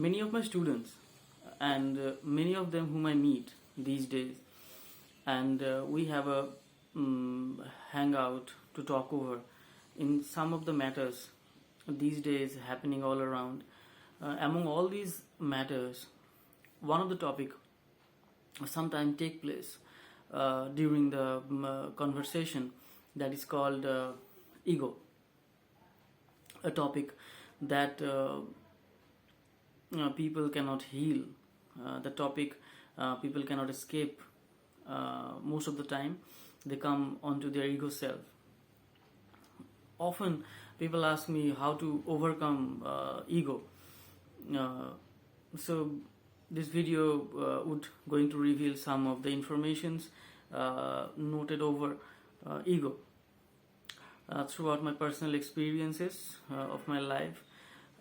Many of my students and many of them whom I meet these days, and we have a hangout to talk over in some of the matters these days happening all around. Among all these matters, one of the topic sometimes take place during the conversation, that is called ego, a topic that people cannot heal, the topic people cannot escape. Most of the time they come onto their ego self. Often people ask me how to overcome ego. So this video would going to reveal some of the informations noted over ego throughout my personal experiences of my life,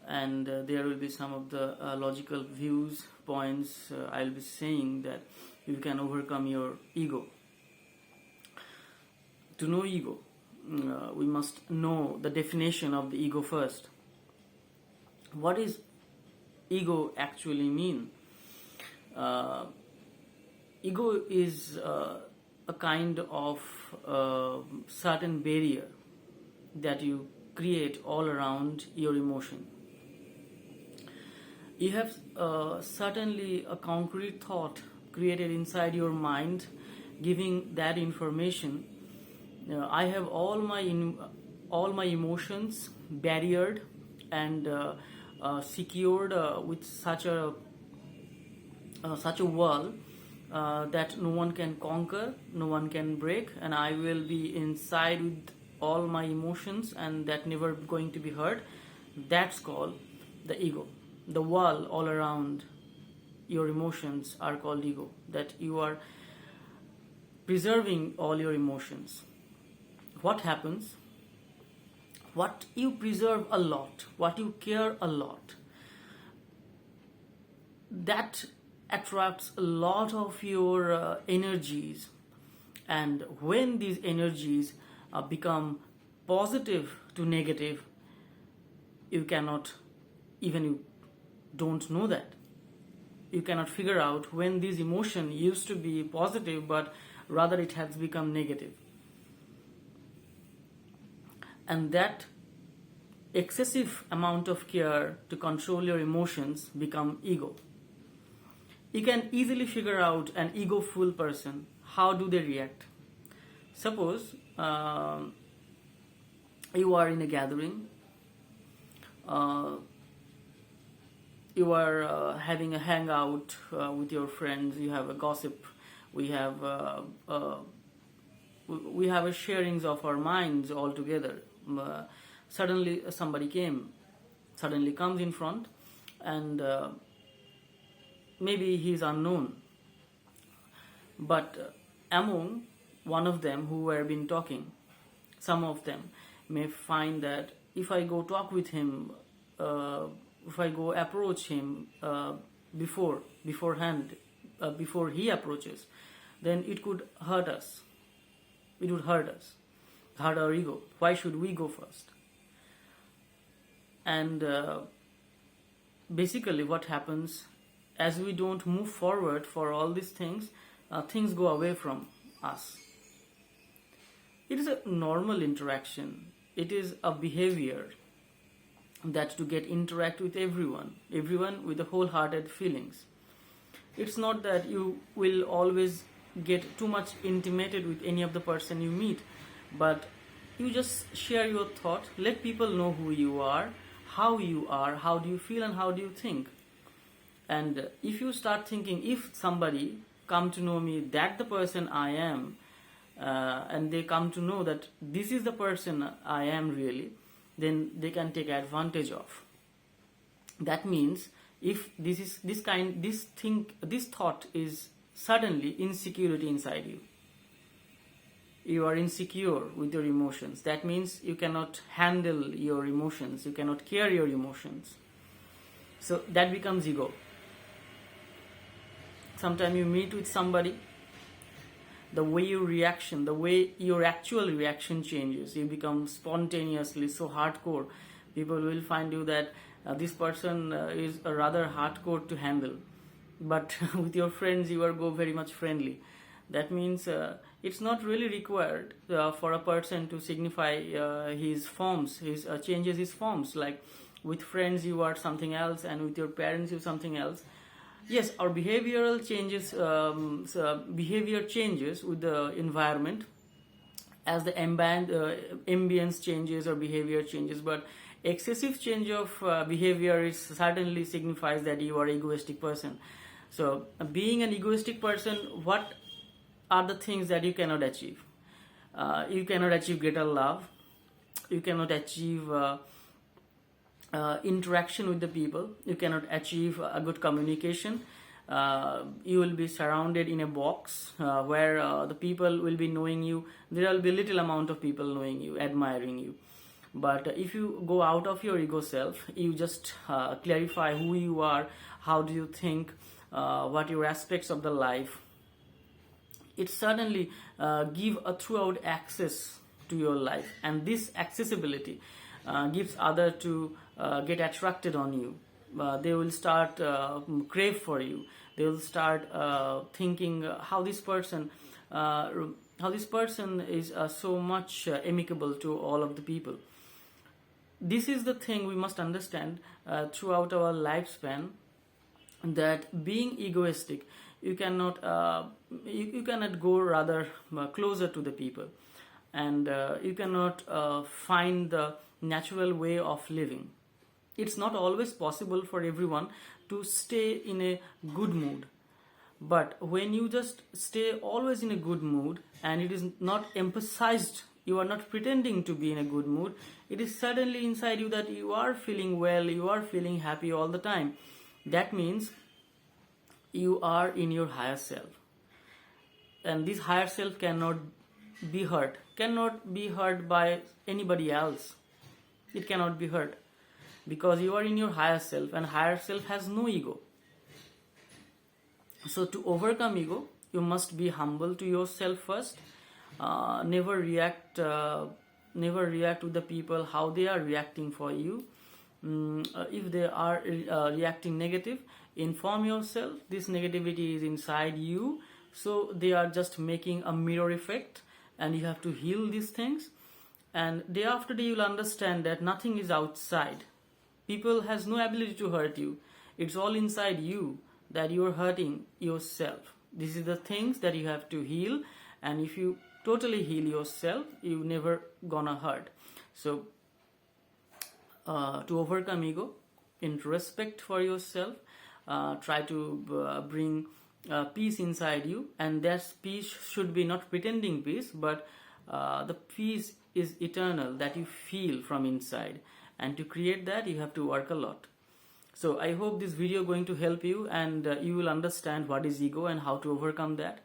and there will be some of the logical views, points I'll be saying that you can overcome your ego. To know ego, we must know the definition of the ego first. What is ego actually mean? Ego is a kind of certain barrier that you create all around your emotion. You have certainly a concrete thought created inside your mind, giving that information. I have all my emotions barriered and secured with such a wall that no one can conquer, no one can break, and I will be inside with all my emotions, and that never going to be hurt. That's called the ego. The wall all around your emotions are called ego, that you are preserving all your emotions. What happens? What you preserve a lot, what you care a lot, that attracts a lot of your energies, and when these energies become positive to negative, you cannot, even you don't know that, you cannot figure out when this emotion used to be positive but rather it has become negative. And that excessive amount of care to control your emotions become ego. You can easily figure out an ego-full person. How do they react? Suppose you are in a gathering, you are having a hangout with your friends, you have a gossip, we have a sharings of our minds all together. Suddenly somebody comes in front, and maybe he is unknown, but among one of them who have been talking, some of them may find that if I go talk with him, if I go approach him beforehand, before he approaches, then it could hurt us. It would hurt us, hurt our ego. Why should we go first? And basically what happens, as we don't move forward for all these things, things go away from us. It is a normal interaction. It is a behavior that to interact with everyone with the wholehearted feelings. It's not that you will always get too much intimated with any of the person you meet, but you just share your thought, let people know who you are, how do you feel, and how do you think. And if you start thinking, if somebody come to know me, that the person I am, and they come to know that this is the person I am really, then they can take advantage of. That means if this thought is suddenly insecurity inside you. You are insecure with your emotions. That means you cannot handle your emotions. You cannot carry your emotions. So that becomes ego. Sometimes you meet with somebody, the way your actual reaction changes. You become spontaneously so hardcore People will find you that this person is rather hardcore to handle, but with your friends you are go very much friendly. That means it's not really required for a person to signify his forms, his changes his forms. Like with friends you are something else, and with your parents you something else. Yes, our behavioral changes, behavior changes with the environment as the ambience changes or behavior changes, but excessive change of behavior is certainly signifies that you are egoistic person. So being an egoistic person, what are the things that you cannot achieve? You cannot achieve greater love, you cannot achieve interaction with the people, you cannot achieve a good communication. You will be surrounded in a box where the people will be knowing you. There will be little amount of people knowing you, admiring you. But if you go out of your ego self, you just clarify who you are, how do you think, what your aspects of the life, it certainly give a throughout access to your life, and this accessibility gives other to get attracted on you. They will start crave for you. They will start thinking how this person is so much amicable to all of the people. This is the thing we must understand throughout our lifespan, that being egoistic, you cannot go rather closer to the people, and you cannot find the natural way of living. It's not always possible for everyone to stay in a good mood, but when you just stay always in a good mood and it is not emphasized, you are not pretending to be in a good mood, it is suddenly inside you that you are feeling well, you are feeling happy all the time. That means you are in your higher self, and this higher self cannot be hurt by anybody else. It cannot be hurt because you are in your higher self, and higher self has no ego. So to overcome ego, you must be humble to yourself first. Never react to the people how they are reacting for you. If they are reacting negative, inform yourself this negativity is inside you, so they are just making a mirror effect, and you have to heal these things. And day after day you will understand that nothing is outside. People has no ability to hurt you. It's all inside you that you are hurting yourself. This is the things that you have to heal, and if you totally heal yourself, you never gonna hurt. So to overcome ego, introspect for yourself, try to bring peace inside you, and that peace should be not pretending peace, but the peace is eternal that you feel from inside, and to create that you have to work a lot. So I hope this video going to help you, and you will understand what is ego and how to overcome that.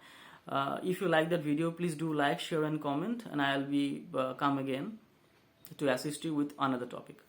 If you like that video, please do like, share and comment, and I'll be come again to assist you with another topic.